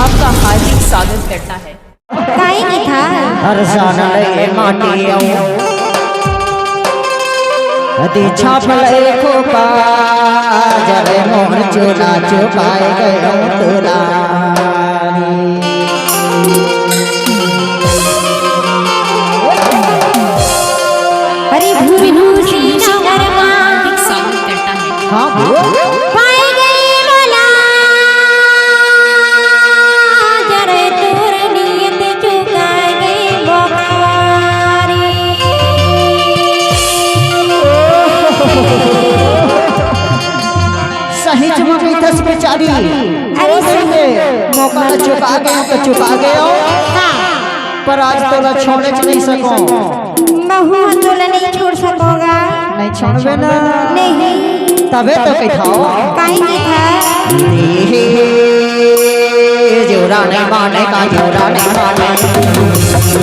आपका हार्दिक स्वागत करता है। काहे की था हर साल ले माटी आऊं अति छापले खोपा जरे मोर चोला चुपाए गयो तोला अरे भूसी नगर में हार्दिक स्वागत करता है। हाँ पाए गए वाला जरे तोर नियत चुकाए गए बोकारी सही चुकी दस बेचारी अरे सुने मौका चुका गए हाँ पर आज तोला छोड़े नहीं सको बहु तोला नहीं छोड़ सकोगा नहीं छोड़बे ना नहीं तबे तो कहियो काहे की था जोरा नहीं माने का जोरा नहीं माने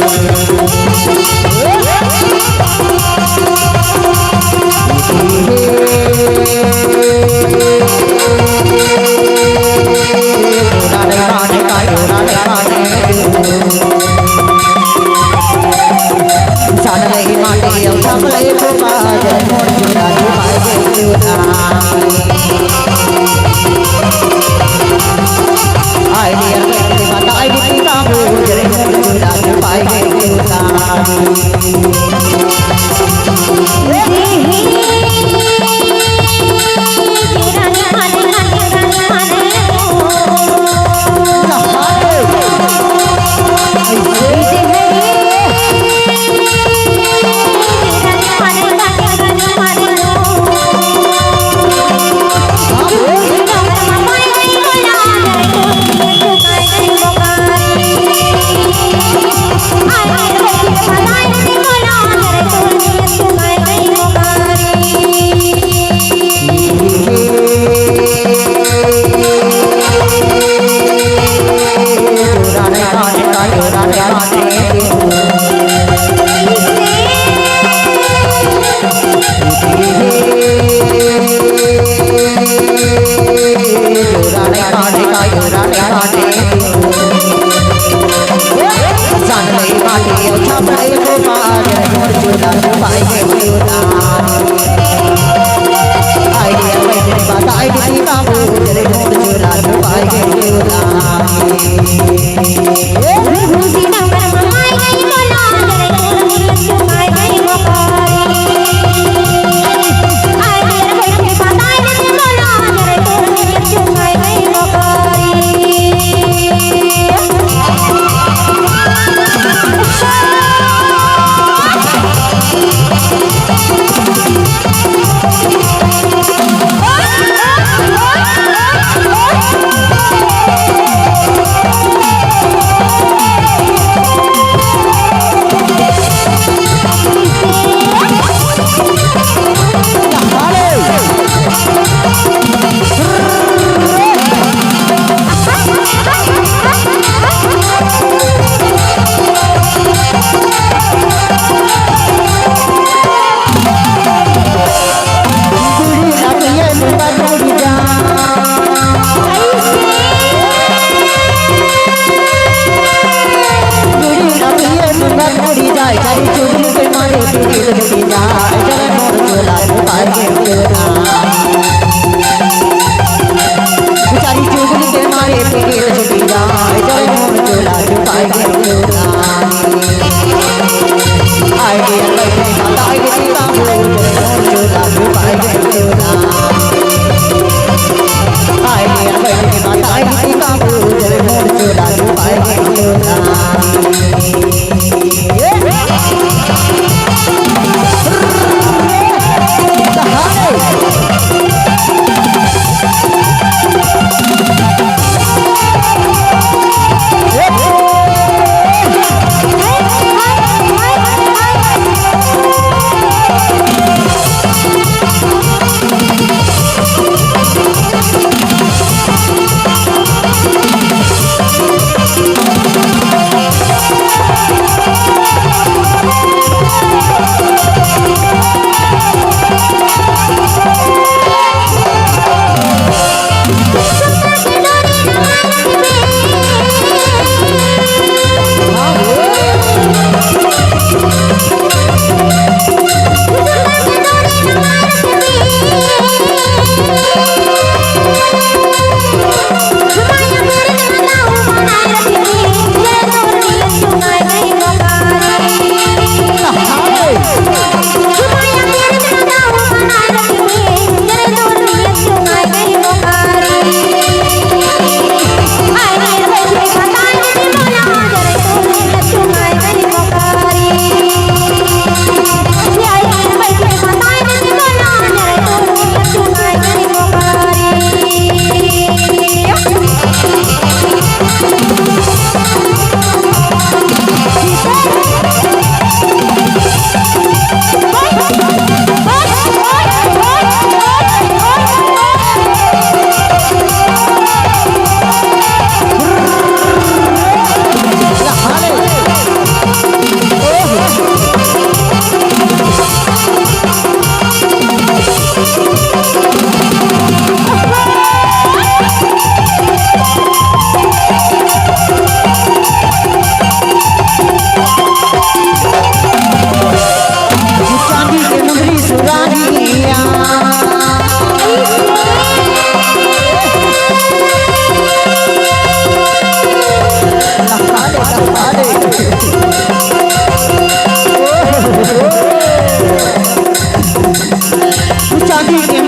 जोरा नहीं माने का जोरा नहीं माने जान लगी माटी और छापले खोपा जरे मोर चोला चुपाए गयो आई डियर बेटे बताई दी काबू जरे मोर चोला चुपाए गयो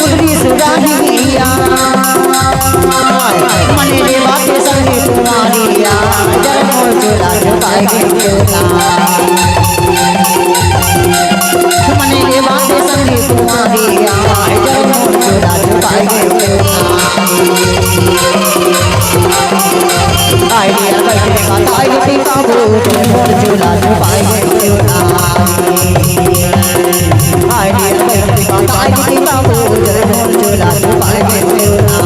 मुद्री सुराही मिया मने रे बाते संगे कुमारिया जर मोर चोला छुपाएंगे देवता मने रे बाते संगे कुमारिया जर मोर चोला छुपाएंगे देवता आई डियर बैठे माता आई बेटी काबू मोर चोला छुपाएंगे देवता आई डियर बैठे माता आई बेटी काबू मोर चोला छुपाएंगे देवता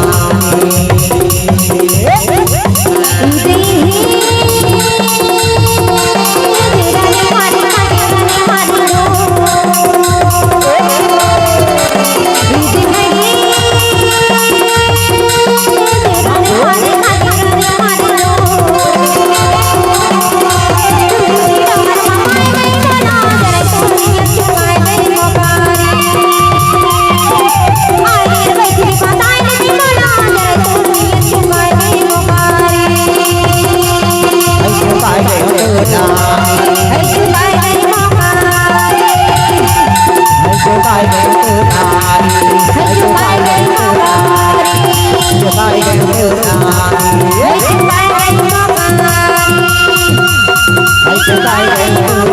Bye.